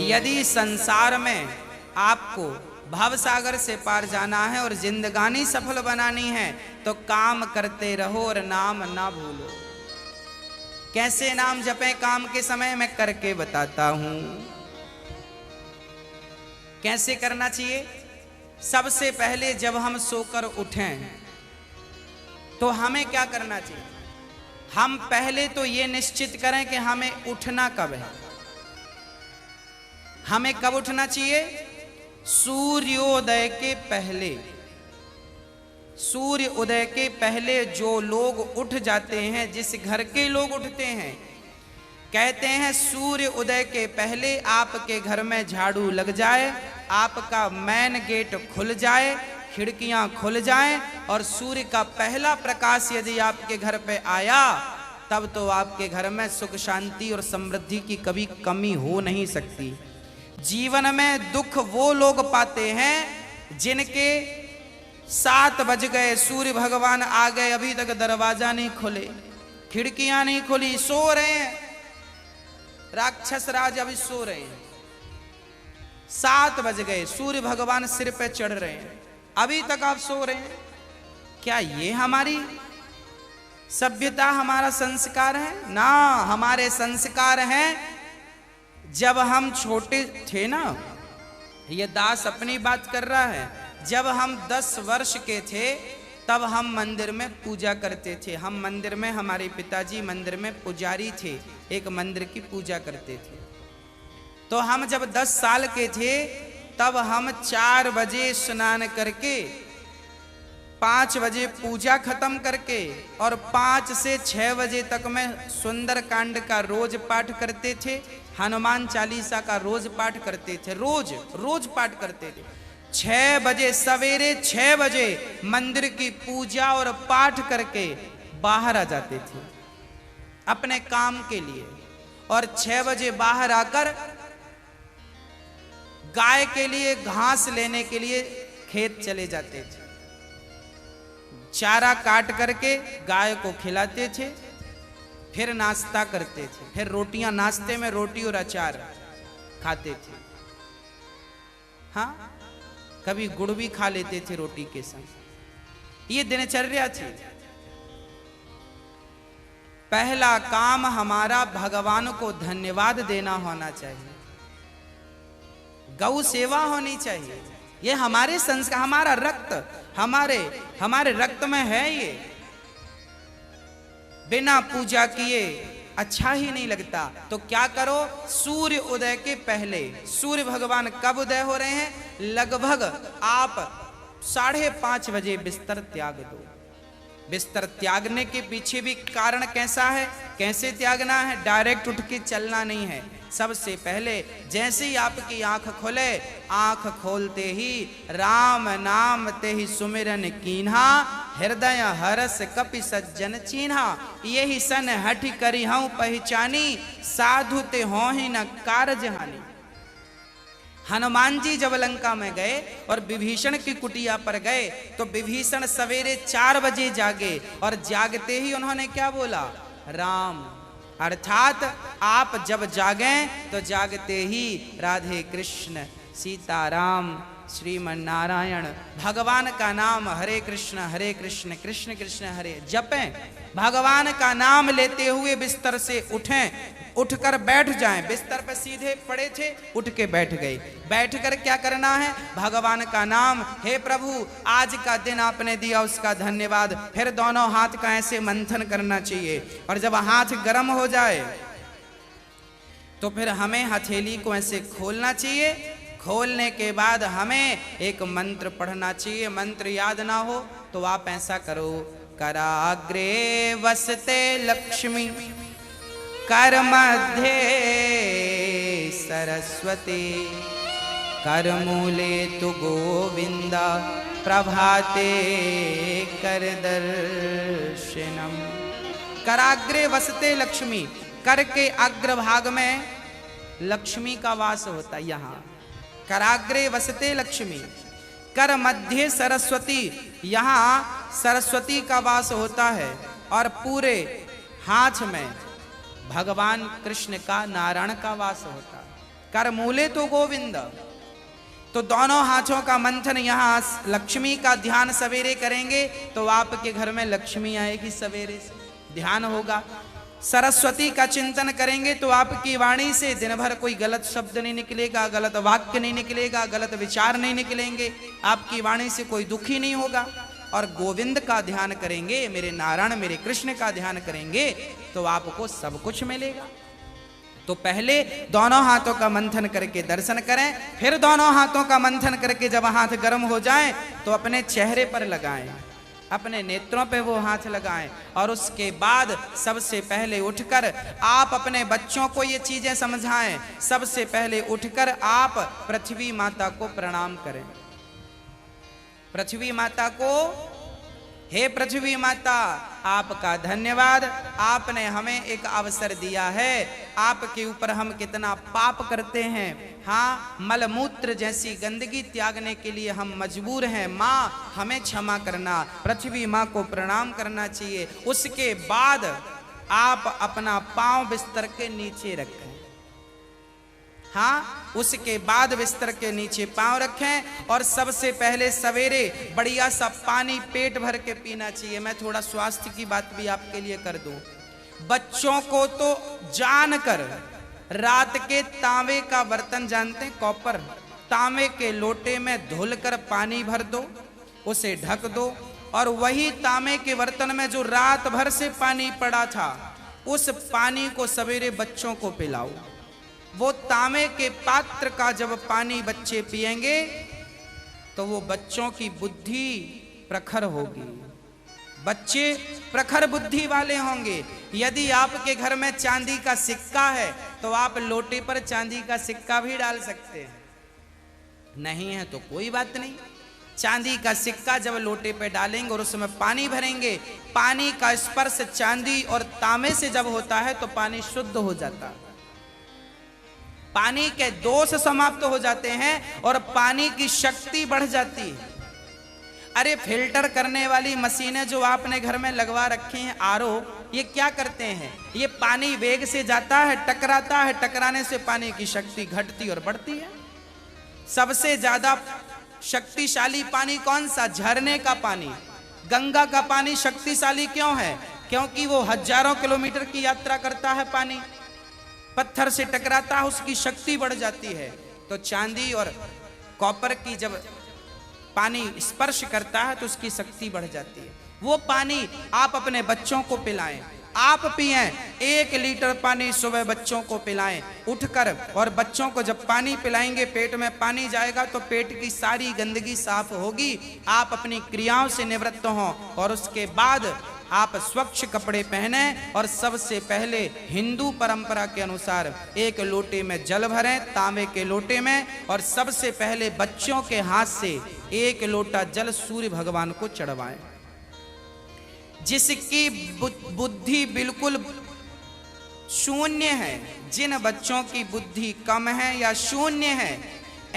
यदि संसार में आपको भव सागर से पार जाना है और जिंदगानी सफल बनानी है तो काम करते रहो और नाम ना भूलो। कैसे नाम जपें काम के समय मैं करके बताता हूं। कैसे करना चाहिए? सबसे पहले जब हम सोकर उठें तो हमें क्या करना चाहिए? हम पहले तो ये निश्चित करें कि हमें उठना कब है। हमें कब उठना चाहिए? सूर्योदय के पहले। सूर्य उदय के पहले जो लोग उठ जाते हैं, जिस घर के लोग उठते हैं, कहते हैं सूर्य उदय के पहले आपके घर में झाड़ू लग जाए, आपका मेन गेट खुल जाए, खिड़कियां खुल जाएं और सूर्य का पहला प्रकाश यदि आपके घर पे आया तब तो आपके घर में सुख शांति और समृद्धि की कभी कमी हो नहीं सकती। जीवन में दुख वो लोग पाते हैं जिनके 7 बज गए, सूर्य भगवान आ गए, अभी तक दरवाजा नहीं खुले, खिड़कियां नहीं खुली, सो रहे हैं, राक्षस राज अभी सो रहे हैं। 7 बज गए, सूर्य भगवान सिर पे चढ़ रहे हैं, अभी तक आप सो रहे हैं। क्या ये हमारी सभ्यता, हमारा संस्कार है? ना, हमारे संस्कार हैं जब हम छोटे थे ना, ये दास अपनी बात कर रहा है, जब हम 10 वर्ष के थे तब हम मंदिर में पूजा करते थे। हम मंदिर में, हमारे पिताजी मंदिर में पुजारी थे, एक मंदिर की पूजा करते थे। तो हम जब 10 साल के थे तब हम 4 बजे स्नान करके 5 बजे पूजा खत्म करके और 5 से 6 बजे तक में सुंदर कांड का रोज पाठ करते थे, हनुमान चालीसा का रोज पाठ करते थे, रोज पाठ करते थे। 6 बजे, सवेरे 6 बजे मंदिर की पूजा और पाठ करके बाहर आ जाते थे अपने काम के लिए, और 6 बजे बाहर आकर गाय के लिए घास लेने के लिए खेत चले जाते थे। चारा काट करके गाय को खिलाते थे, फिर नाश्ता करते थे, फिर रोटियां, नाश्ते में रोटी और अचार खाते थे। हाँ, कभी गुड़ भी खा लेते थे रोटी के संग। ये दिनचर्या थी। पहला काम हमारा भगवान को धन्यवाद देना होना चाहिए, गौ सेवा होनी चाहिए। ये हमारे संस्कार, हमारा रक्त, हमारे रक्त में है। ये बिना पूजा किए अच्छा ही नहीं लगता। तो क्या करो? सूर्य उदय के पहले, सूर्य भगवान कब उदय हो रहे हैं? लगभग आप 5:30 बजे बिस्तर त्याग दो। बिस्तर त्यागने के पीछे भी कारण कैसा है, कैसे त्यागना है? डायरेक्ट उठ के चलना नहीं है। सबसे पहले जैसे ही आपकी आंख खुले, आंख खोलते ही राम नाम ते ही सुमिरन कीन्हा, हृदय हरस कपि सज्जन चीन्हा, यही सन हठि करी हूं पहचानी, साधु ते हो ही न कारज हानि। हनुमान जी जब लंका में गए और विभीषण की कुटिया पर गए तो विभीषण सवेरे 4 बजे जागे और जागते ही उन्होंने क्या बोला? राम। अर्थात आप जब जागें तो जागते ही राधे कृष्ण, सीताराम, श्रीमन नारायण, भगवान का नाम हरे कृष्ण कृष्ण कृष्ण हरे जपें। भगवान का नाम लेते हुए बिस्तर से उठें, उठकर बैठ जाएं। बिस्तर पर सीधे पड़े थे, उठ के बैठ गए। बैठकर क्या करना है? भगवान का नाम, हे प्रभु आज का दिन आपने दिया उसका धन्यवाद। फिर दोनों हाथ का ऐसे मंथन करना चाहिए, और जब हाथ गर्म हो जाए तो फिर हमें हथेली को ऐसे खोलना चाहिए। खोलने के बाद हमें एक मंत्र पढ़ना चाहिए। मंत्र याद ना हो तो आप ऐसा करो, कराग्रे वसते लक्ष्मी, कर मध्य सरस्वती, कर मूले तु गोविंदा, प्रभाते कर दर्शनम। कराग्रे वसते लक्ष्मी, कर के अग्रभाग में लक्ष्मी का वास होता है। यहाँ कराग्रे वसते लक्ष्मी, कर मध्य सरस्वती, यहाँ सरस्वती का वास होता है, और पूरे हाथ में भगवान कृष्ण का, नारायण का वास होता है। कर मूले तो गोविंद। तो दोनों हाथों का मंथन, यहाँ लक्ष्मी का ध्यान सवेरे करेंगे तो आपके घर में लक्ष्मी आएगी, सवेरे से ध्यान होगा। सरस्वती का चिंतन करेंगे तो आपकी वाणी से दिन भर कोई गलत शब्द नहीं निकलेगा, गलत वाक्य नहीं निकलेगा, गलत विचार नहीं निकलेंगे, आपकी वाणी से कोई दुखी नहीं होगा। और गोविंद का ध्यान करेंगे, मेरे नारायण मेरे कृष्ण का ध्यान करेंगे तो आपको सब कुछ मिलेगा। तो पहले दोनों हाथों का मंथन करके दर्शन करें, फिर दोनों हाथों का मंथन करके जब हाथ गर्म हो जाए तो अपने चेहरे पर लगाएं, अपने नेत्रों पे वो हाथ लगाएं। और उसके बाद सबसे पहले उठकर आप अपने बच्चों को ये चीजें समझाएं। सबसे पहले उठकर आप पृथ्वी माता को प्रणाम करें। पृथ्वी माता को, हे पृथ्वी माता, आपका धन्यवाद, आपने हमें एक अवसर दिया है। आपके ऊपर हम कितना पाप करते हैं, हाँ, मलमूत्र जैसी गंदगी त्यागने के लिए हम मजबूर हैं। माँ हमें क्षमा करना, पृथ्वी माँ को प्रणाम करना चाहिए। उसके बाद आप अपना पांव बिस्तर के नीचे रखें, हाँ, उसके बाद बिस्तर के नीचे पांव रखें। और सबसे पहले सवेरे बढ़िया सा पानी पेट भर के पीना चाहिए। मैं थोड़ा स्वास्थ्य की बात भी आपके लिए कर दूं। बच्चों को तो जानकर रात के तांबे का बर्तन जानते हैं, कॉपर, तांबे के लोटे में धुलकर पानी भर दो, उसे ढक दो, और वही तांबे के बर्तन में जो रात भर से पानी पड़ा था उस पानी को सवेरे बच्चों को पिलाओ। वो तांबे के पात्र का जब पानी बच्चे पिएंगे तो वो बच्चों की बुद्धि प्रखर होगी, बच्चे प्रखर बुद्धि वाले होंगे। यदि आपके घर में चांदी का सिक्का है तो आप लोटे पर चांदी का सिक्का भी डाल सकते हैं, नहीं है तो कोई बात नहीं। चांदी का सिक्का जब लोटे पे डालेंगे और उसमें पानी भरेंगे, पानी का स्पर्श चांदी और तांबे से जब होता है तो पानी शुद्ध हो जाता है, पानी के दोष समाप्त हो जाते हैं और पानी की शक्ति बढ़ जाती है। अरे फिल्टर करने वाली मशीनें जो आपने घर में लगवा रखी हैं, आरओ, ये क्या करते हैं? ये पानी वेग से जाता है, टकराता है, टकराने से पानी की शक्ति घटती और बढ़ती है। सबसे ज्यादा शक्तिशाली पानी कौन सा? झरने का पानी। गंगा का पानी शक्तिशाली क्यों है? क्योंकि वो हजारों किलोमीटर की यात्रा करता है, पानी पत्थर से टकराता है, उसकी शक्ति बढ़ जाती है। तो चांदी और कॉपर की जब पानी स्पर्श करता है तो उसकी शक्ति बढ़ जाती है। वो पानी आप अपने बच्चों को पिलाएं, आप पिएं। 1 लीटर पानी सुबह बच्चों को पिलाएं उठकर, और बच्चों को जब पानी पिलाएंगे पेट में पानी जाएगा तो पेट की सारी गंदगी साफ होगी, आप अपनी क्रियाओं से निवृत्त हों। और उसके बाद आप स्वच्छ कपड़े पहने और सबसे पहले हिंदू परंपरा के अनुसार 1 लोटे में जल भरें, तांबे के लोटे में, और सबसे पहले बच्चों के हाथ से 1 लोटा जल सूर्य भगवान को चढ़वाएं। जिसकी बुद्धि बिल्कुल शून्य है, जिन बच्चों की बुद्धि कम है या शून्य है,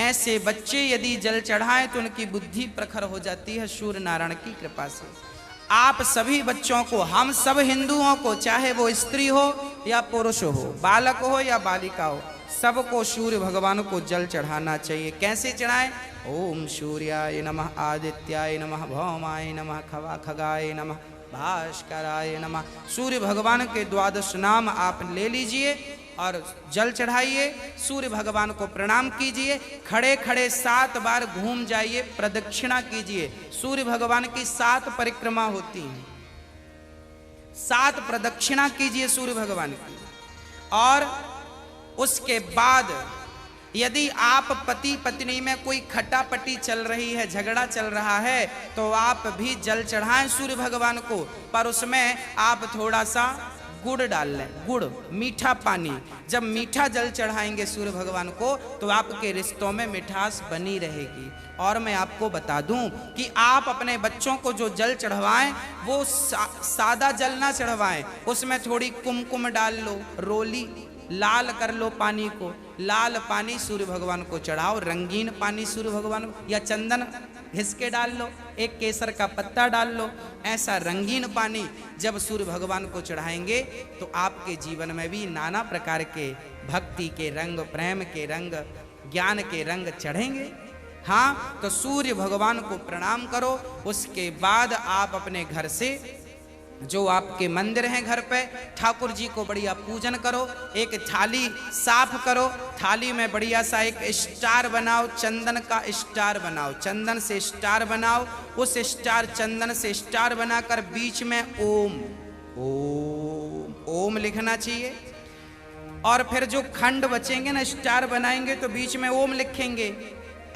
ऐसे बच्चे यदि जल चढ़ाएं तो उनकी बुद्धि प्रखर हो जाती है सूर्य नारायण की कृपा से। आप सभी बच्चों को, हम सब हिंदुओं को, चाहे वो स्त्री हो या पुरुष हो, बालक हो या बालिका हो, सबको सूर्य भगवान को जल चढ़ाना चाहिए। कैसे चढ़ाएं? ओम सूर्याय नमः, आदित्याय नमः, भौमाय नमः, खगाय नमः, भास्कराय नमः। सूर्य भगवान के 12 नाम आप ले लीजिए और जल चढ़ाइए, सूर्य भगवान को प्रणाम कीजिए, खड़े खड़े 7 बार घूम जाइए, प्रदक्षिणा कीजिए। सूर्य भगवान की 7 परिक्रमा होती हैं, 7 प्रदक्षिणा कीजिए सूर्य भगवान की। और उसके बाद यदि आप पति पत्नी में कोई खटापटी चल रही है, झगड़ा चल रहा है, तो आप भी जल चढ़ाएं सूर्य भगवान को, पर उसमें आप थोड़ा सा गुड़ डाल लें, गुड़, मीठा पानी। जब मीठा जल चढ़ाएंगे सूर्य भगवान को तो आपके रिश्तों में मिठास बनी रहेगी। और मैं आपको बता दूं कि आप अपने बच्चों को जो जल चढ़वाएं वो सादा जल ना चढ़वाएं, उसमें थोड़ी कुमकुम डाल लो, रोली लाल कर लो पानी को, लाल पानी सूर्य भगवान को चढ़ाओ, रंगीन पानी सूर्य भगवान को, या चंदन घिस के डाल लो, एक केसर का पत्ता डाल लो, ऐसा रंगीन पानी जब सूर्य भगवान को चढ़ाएंगे तो आपके जीवन में भी नाना प्रकार के भक्ति के रंग, प्रेम के रंग, ज्ञान के रंग चढ़ेंगे। हाँ, तो सूर्य भगवान को प्रणाम करो। उसके बाद आप अपने घर से, जो आपके मंदिर हैं घर पे, ठाकुर जी को बढ़िया पूजन करो। एक थाली साफ करो, थाली में बढ़िया सा एक स्टार बनाओ, चंदन का स्टार बनाओ, चंदन से स्टार बनाओ। उस स्टार, चंदन से स्टार बनाकर बीच में ओम ओम ओम लिखना चाहिए। और फिर जो खंड बचेंगे ना, स्टार बनाएंगे तो बीच में ओम लिखेंगे।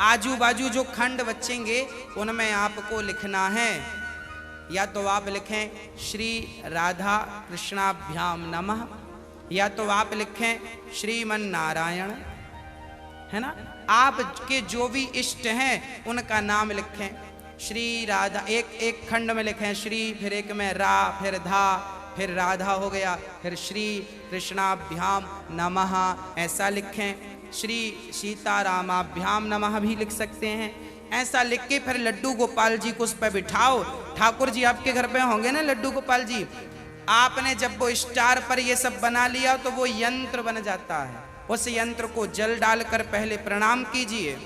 आजू बाजू जो खंड बचेंगे उनमें आपको लिखना है, या तो आप लिखें श्री राधा कृष्णाभ्याम नमः, या तो आप लिखें श्रीमन नारायण, है ना। आपके जो भी इष्ट हैं उनका नाम लिखें। श्री राधा, एक खंड में लिखें श्री, फिर एक में रा, फिर धा, फिर राधा हो गया, फिर श्री कृष्णाभ्याम नमः ऐसा लिखें। श्री सीतारामाभ्याम नमः भी लिख सकते हैं। ऐसा लिख के फिर लड्डू गोपाल जी को उस पर बिठाओ। ठाकुर जी आपके घर पे होंगे ना लड्डू गोपाल जी। आपने जब वो स्टार पर ये सब बना लिया तो वो यंत्र बन जाता है। उस यंत्र को जल डालकर पहले प्रणाम कीजिए।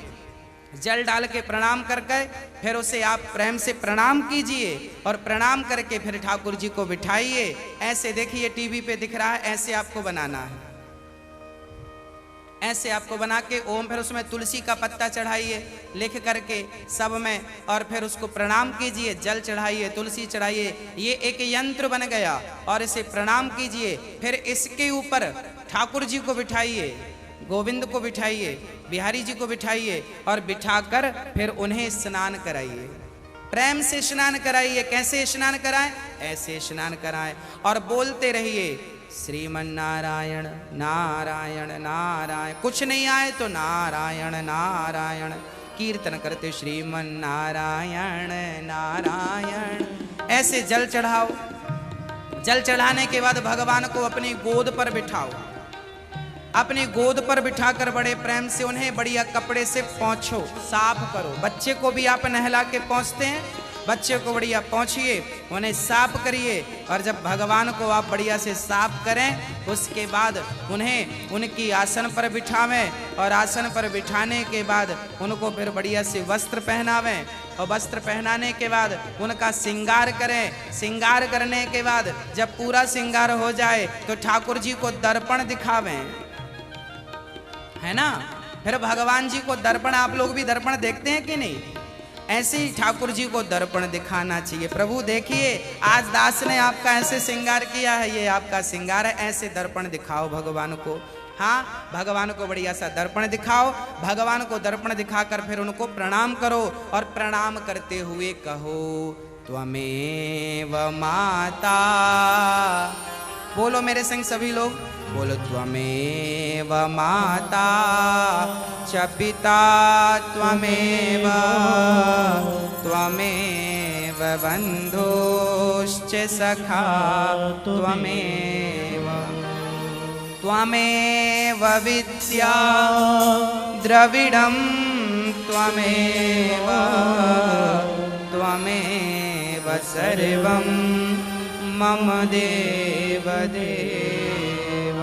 जल डाल के प्रणाम करके फिर उसे आप प्रेम से प्रणाम कीजिए, और प्रणाम करके फिर ठाकुर जी को बिठाइए। ऐसे देखिए टीवी पे दिख रहा है, ऐसे आपको बनाना है। ऐसे आपको बना के ओम, फिर उसमें तुलसी का पत्ता चढ़ाइए लिख करके सब में, और फिर उसको प्रणाम कीजिए, जल चढ़ाइए, तुलसी चढ़ाइए। ये एक यंत्र बन गया, और इसे प्रणाम कीजिए। फिर इसके ऊपर ठाकुर जी को बिठाइए, गोविंद को बिठाइए, बिहारी जी को बिठाइए, और बिठाकर फिर उन्हें स्नान कराइए। प्रेम से स्नान कराइए। कैसे स्नान कराएं? ऐसे स्नान कराएं, और बोलते रहिए श्रीमन नारायण नारायण नारायण। कुछ नहीं आए तो नारायण नारायण कीर्तन करते श्रीमन नारायण नारायण। ऐसे जल चढ़ाओ। जल चढ़ाने के बाद भगवान को अपनी गोद पर बिठाओ। अपनी गोद पर बिठाकर बड़े प्रेम से उन्हें बढ़िया कपड़े से पोंछो, साफ करो। बच्चे को भी आप नहला के पोंछते हैं, बच्चे को बढ़िया पोंछिए, उन्हें साफ करिए। और जब भगवान को आप बढ़िया से साफ करें, उसके बाद उन्हें उनकी आसन पर बिठावें, और आसन पर बिठाने के बाद उनको फिर बढ़िया से वस्त्र पहनावें, और वस्त्र पहनाने के बाद उनका श्रृंगार करें। श्रृंगार करने के बाद जब पूरा श्रृंगार हो जाए तो ठाकुर जी को दर्पण दिखावें, है ना। फिर भगवान जी को दर्पण, आप लोग भी दर्पण देखते हैं कि नहीं? ऐसे ही ठाकुर जी को दर्पण दिखाना चाहिए। प्रभु देखिए आज दास ने आपका ऐसे श्रृंगार किया है, ये आपका श्रृंगार है। ऐसे दर्पण दिखाओ भगवान को। हाँ, भगवान को बढ़िया सा दर्पण दिखाओ। भगवान को दर्पण दिखाकर फिर उनको प्रणाम करो, और प्रणाम करते हुए कहो त्वमेव माता। बोलो मेरे संग सभी लोग, बोलो त्वमेव माता च पिता त्वमेव, त्वमेव बन्धुश्च सखा त्वमेव, त्वमेव विद्या द्रविडं त्वमेव, त्वमेव सर्वं मम देव देव।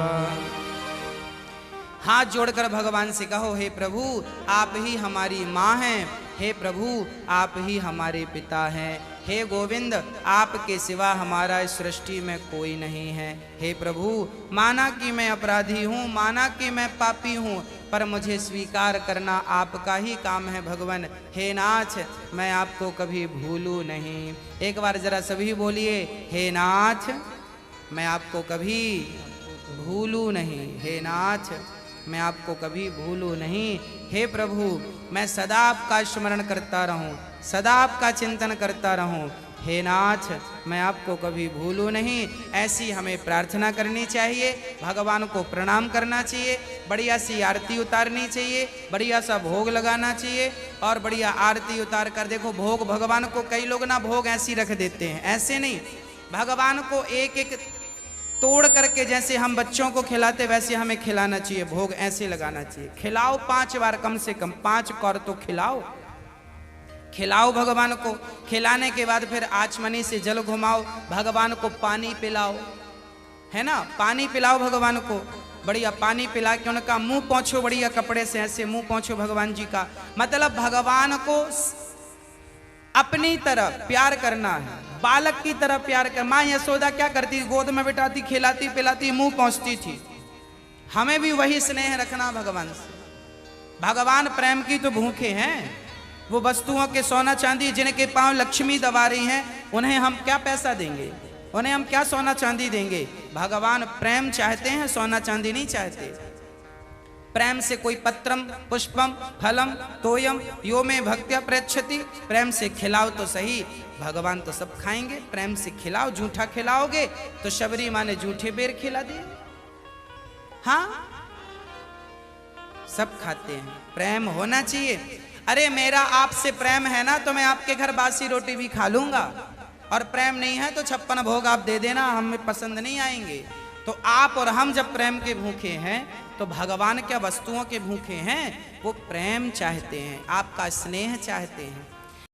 हाथ जोड़कर भगवान से कहो, हे प्रभु आप ही हमारी माँ हैं, हे प्रभु आप ही हमारे पिता हैं, हे गोविंद आपके सिवा हमारा इस सृष्टि में कोई नहीं है। हे प्रभु माना कि मैं अपराधी हूँ, माना कि मैं पापी हूँ, पर मुझे स्वीकार करना आपका ही काम है भगवान। हे नाथ मैं आपको कभी भूलूं नहीं। एक बार जरा सभी बोलिए, हे नाथ मैं आपको कभी भूलूं नहीं, हे नाथ मैं आपको कभी भूलूं नहीं। हे प्रभु मैं सदा आपका स्मरण करता रहूं, सदा आपका चिंतन करता रहूं। हे नाथ मैं आपको कभी भूलूं नहीं। ऐसी हमें प्रार्थना करनी चाहिए, भगवान को प्रणाम करना चाहिए, बढ़िया सी आरती उतारनी चाहिए, बढ़िया सा भोग लगाना चाहिए, और बढ़िया आरती उतार कर देखो भोग भगवान को, कई लोग ना भोग ऐसी रख देते हैं, ऐसे नहीं, भगवान को एक एक तोड़ करके जैसे हम बच्चों को खिलाते वैसे हमें खिलाना चाहिए। भोग ऐसे लगाना चाहिए। खिलाओ 5 बार, कम से कम 5 कौर तो खिलाओ, खिलाओ भगवान को। खिलाने के बाद फिर आचमनी से जल घुमाओ, भगवान को पानी पिलाओ, है ना, पानी पिलाओ भगवान को। बढ़िया पानी पिला के उनका मुंह पोंछो, बढ़िया कपड़े से ऐसे मुंह पोंछो भगवान जी का। मतलब भगवान को अपनी तरह प्यार करना है, बालक की तरह प्यार कर। माँ यशोदा क्या करती, गोद में बिठाती, खिलाती पिलाती, मुंह पोंछती थी। हमें भी वही स्नेह रखना भगवान से। भगवान प्रेम की तो भूखे हैं। वो वस्तुओं के सोना चांदी जिनके पांव लक्ष्मी दबा रही हैं, उन्हें हम क्या पैसा देंगे, उन्हें हम क्या सोना चांदी देंगे। भगवान प्रेम चाहते हैं, सोना चांदी नहीं चाहते। प्रेम से कोई पत्रम पुष्पम फलम तोयम यो में भक्त्या प्रयच्छति, प्रेम से खिलाओ तो सही, भगवान तो सब खाएंगे। प्रेम से खिलाओ, झूठा खिलाओगे तो शबरी माँ ने झूठे बेर खिला दिए। हाँ, सब खाते हैं। प्रेम होना चाहिए। अरे मेरा आपसे प्रेम है ना, तो मैं आपके घर बासी रोटी भी खा लूंगा, और प्रेम नहीं है तो 56 भोग आप दे देना, हमें पसंद नहीं आएंगे। तो आप और हम जब प्रेम के भूखे हैं, तो भगवान क्या वस्तुओं के भूखे हैं? वो प्रेम चाहते हैं, आपका स्नेह चाहते हैं।